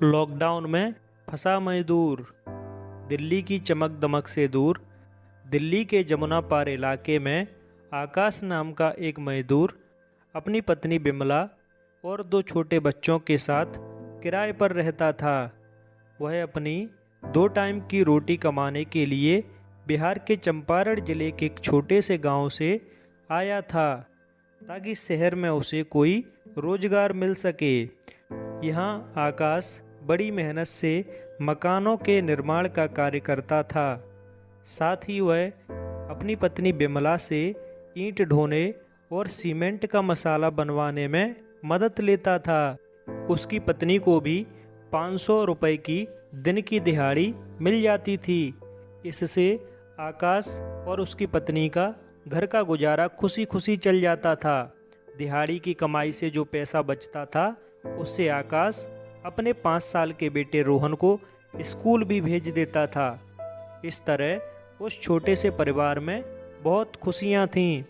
Lockdown में फंसा मजदूर। दिल्ली की चमक दमक से दूर दिल्ली के जमुना पार इलाके में आकाश नाम का एक मजदूर अपनी पत्नी बिमला और दो छोटे बच्चों के साथ किराए पर रहता था। वह अपनी 2 टाइम की रोटी कमाने के लिए बिहार के चंपारण जिले के एक छोटे से गांव से आया था, ताकि शहर में उसे कोई रोजगार मिल सके। यहाँ आकाश बड़ी मेहनत से मकानों के निर्माण का कार्य करता था। साथ ही वह अपनी पत्नी बिमला से ईंट ढोने और सीमेंट का मसाला बनवाने में मदद लेता था। उसकी पत्नी को भी 500 रुपए की दिन की दिहाड़ी मिल जाती थी। इससे आकाश और उसकी पत्नी का घर का गुजारा खुशी खुशी चल जाता था। दिहाड़ी की कमाई से जो पैसा बचता था, उससे आकाश अपने 5 साल के बेटे रोहन को स्कूल भी भेज देता था। इस तरह उस छोटे से परिवार में बहुत खुशियां थीं।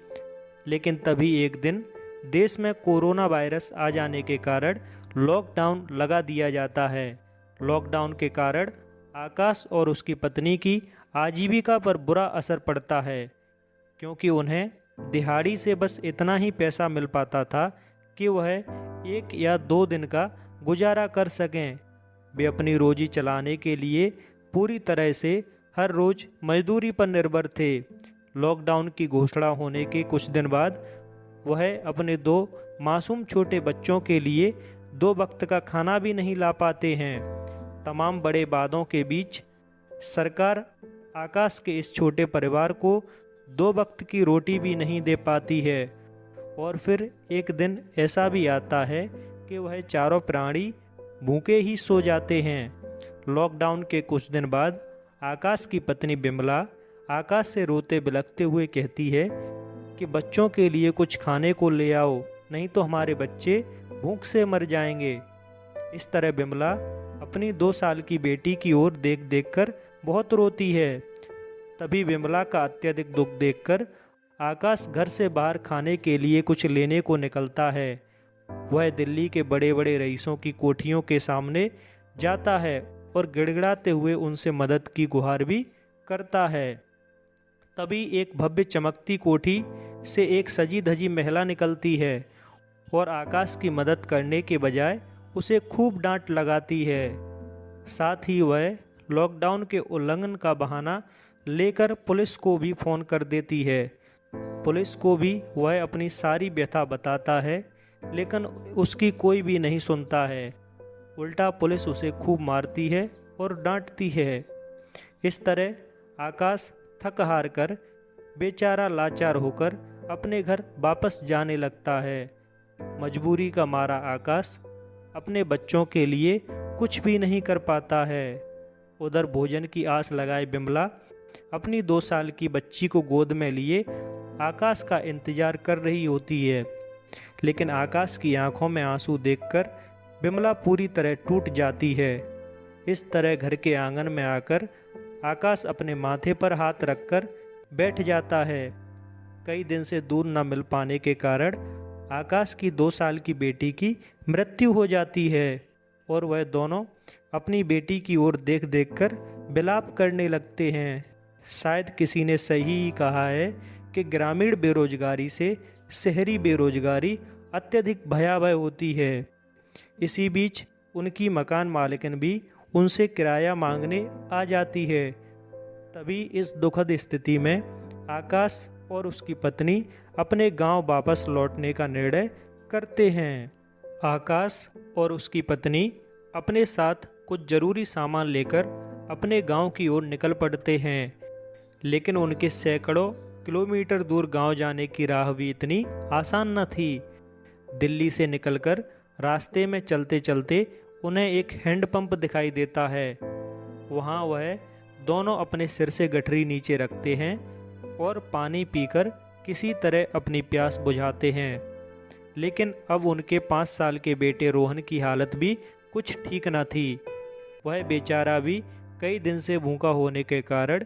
लेकिन तभी एक दिन देश में कोरोना वायरस आ जाने के कारण लॉकडाउन लगा दिया जाता है। लॉकडाउन के कारण आकाश और उसकी पत्नी की आजीविका पर बुरा असर पड़ता है, क्योंकि उन्हें दिहाड़ी से बस इतना ही पैसा मिल पाता था कि वह 1 या 2 दिन का गुजारा कर सकें। वे अपनी रोजी चलाने के लिए पूरी तरह से हर रोज़ मजदूरी पर निर्भर थे। लॉकडाउन की घोषणा होने के कुछ दिन बाद वह अपने 2 मासूम छोटे बच्चों के लिए 2 वक्त का खाना भी नहीं ला पाते हैं। तमाम बड़े वादों के बीच सरकार आकाश के इस छोटे परिवार को 2 वक्त की रोटी भी नहीं दे पाती है। और फिर एक दिन ऐसा भी आता है कि वह चारों प्राणी भूखे ही सो जाते हैं। लॉकडाउन के कुछ दिन बाद आकाश की पत्नी बिमला आकाश से रोते बिलखते हुए कहती है कि बच्चों के लिए कुछ खाने को ले आओ, नहीं तो हमारे बच्चे भूख से मर जाएंगे। इस तरह बिमला अपनी 2 साल की बेटी की ओर देख देख कर बहुत रोती है। तभी बिमला का अत्यधिक दुख देखकर आकाश घर से बाहर खाने के लिए कुछ लेने को निकलता है। वह दिल्ली के बड़े बड़े रईसों की कोठियों के सामने जाता है और गिड़गिड़ाते हुए उनसे मदद की गुहार भी करता है। तभी एक भव्य चमकती कोठी से एक सजी धजी महिला निकलती है और आकाश की मदद करने के बजाय उसे खूब डांट लगाती है। साथ ही वह लॉकडाउन के उल्लंघन का बहाना लेकर पुलिस को भी फ़ोन कर देती है। पुलिस को भी वह अपनी सारी व्यथा बताता है, लेकिन उसकी कोई भी नहीं सुनता है। उल्टा पुलिस उसे खूब मारती है और डांटती है। इस तरह आकाश थक हार कर बेचारा लाचार होकर अपने घर वापस जाने लगता है। मजबूरी का मारा आकाश अपने बच्चों के लिए कुछ भी नहीं कर पाता है। उधर भोजन की आस लगाए बिमला अपनी 2 साल की बच्ची को गोद में लिए आकाश का इंतजार कर रही होती है। लेकिन आकाश की आंखों में आंसू देखकर बिमला पूरी तरह टूट जाती है। इस तरह घर के आंगन में आकर आकाश अपने माथे पर हाथ रखकर बैठ जाता है। कई दिन से दूध न मिल पाने के कारण आकाश की 2 साल की बेटी की मृत्यु हो जाती है और वह दोनों अपनी बेटी की ओर देख देख कर विलाप करने लगते हैं। शायद किसी ने सही ही कहा है कि ग्रामीण बेरोजगारी से शहरी बेरोजगारी अत्यधिक भयावह होती है। इसी बीच उनकी मकान मालिकन भी उनसे किराया मांगने आ जाती है। तभी इस दुखद स्थिति में आकाश और उसकी पत्नी अपने गांव वापस लौटने का निर्णय करते हैं। आकाश और उसकी पत्नी अपने साथ कुछ ज़रूरी सामान लेकर अपने गांव की ओर निकल पड़ते हैं। लेकिन उनके सैकड़ों किलोमीटर दूर गांव जाने की राह भी इतनी आसान न थी। दिल्ली से निकलकर रास्ते में चलते चलते उन्हें एक हैंडपंप दिखाई देता है। वहां वह दोनों अपने सिर से गठरी नीचे रखते हैं और पानी पीकर किसी तरह अपनी प्यास बुझाते हैं। लेकिन अब उनके 5 साल के बेटे रोहन की हालत भी कुछ ठीक न थी। वह बेचारा भी कई दिन से भूखा होने के कारण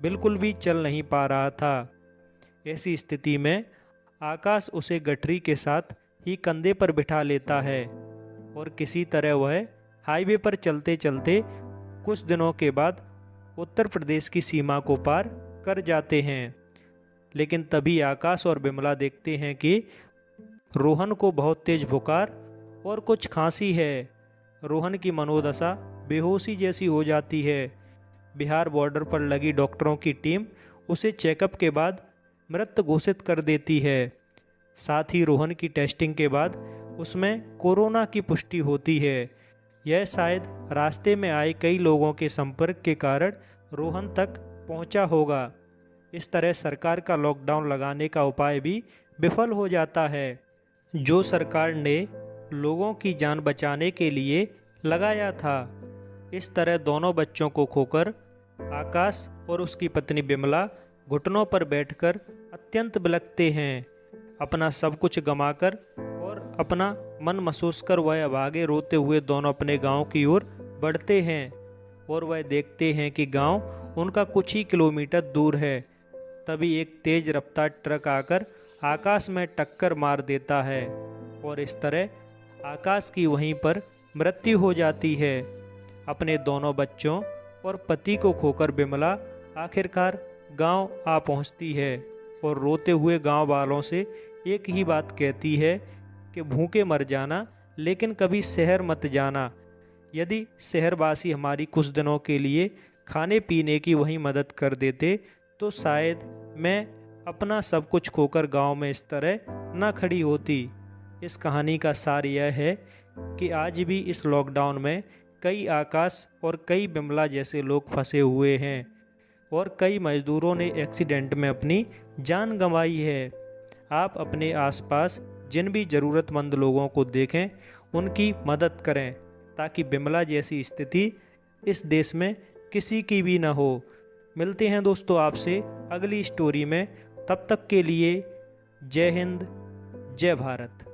बिल्कुल भी चल नहीं पा रहा था। ऐसी स्थिति में आकाश उसे गठरी के साथ ही कंधे पर बिठा लेता है और किसी तरह वह हाईवे पर चलते चलते कुछ दिनों के बाद उत्तर प्रदेश की सीमा को पार कर जाते हैं। लेकिन तभी आकाश और बिमला देखते हैं कि रोहन को बहुत तेज बुखार और कुछ खांसी है। रोहन की मनोदशा बेहोशी जैसी हो जाती है। बिहार बॉर्डर पर लगी डॉक्टरों की टीम उसे चेकअप के बाद मृत घोषित कर देती है। साथ ही रोहन की टेस्टिंग के बाद उसमें कोरोना की पुष्टि होती है। यह शायद रास्ते में आए कई लोगों के संपर्क के कारण रोहन तक पहुंचा होगा। इस तरह सरकार का लॉकडाउन लगाने का उपाय भी विफल हो जाता है, जो सरकार ने लोगों की जान बचाने के लिए लगाया था। इस तरह दोनों बच्चों को खोकर आकाश और उसकी पत्नी बिमला घुटनों पर बैठकर अत्यंत बिलखते हैं। अपना सब कुछ गंवाकर और अपना मन महसूस कर वह अभागे रोते हुए दोनों अपने गांव की ओर बढ़ते हैं और वह देखते हैं कि गांव उनका कुछ ही किलोमीटर दूर है। तभी एक तेज रफ्तार ट्रक आकर आकाश में टक्कर मार देता है और इस तरह आकाश की वहीं पर मृत्यु हो जाती है। अपने दोनों बच्चों और पति को खोकर बिमला आखिरकार गांव आ पहुंचती है और रोते हुए गांव वालों से एक ही बात कहती है कि भूखे मर जाना, लेकिन कभी शहर मत जाना। यदि शहरवासी हमारी कुछ दिनों के लिए खाने पीने की वहीं मदद कर देते तो शायद मैं अपना सब कुछ खोकर गांव में इस तरह ना खड़ी होती। इस कहानी का सार यह है कि आज भी इस लॉकडाउन में कई आकाश और कई बिमला जैसे लोग फंसे हुए हैं और कई मजदूरों ने एक्सीडेंट में अपनी जान गंवाई है। आप अपने आसपास जिन भी ज़रूरतमंद लोगों को देखें उनकी मदद करें, ताकि बिमला जैसी स्थिति इस देश में किसी की भी ना हो। मिलते हैं दोस्तों आपसे अगली स्टोरी में। तब तक के लिए जय हिंद, जय भारत।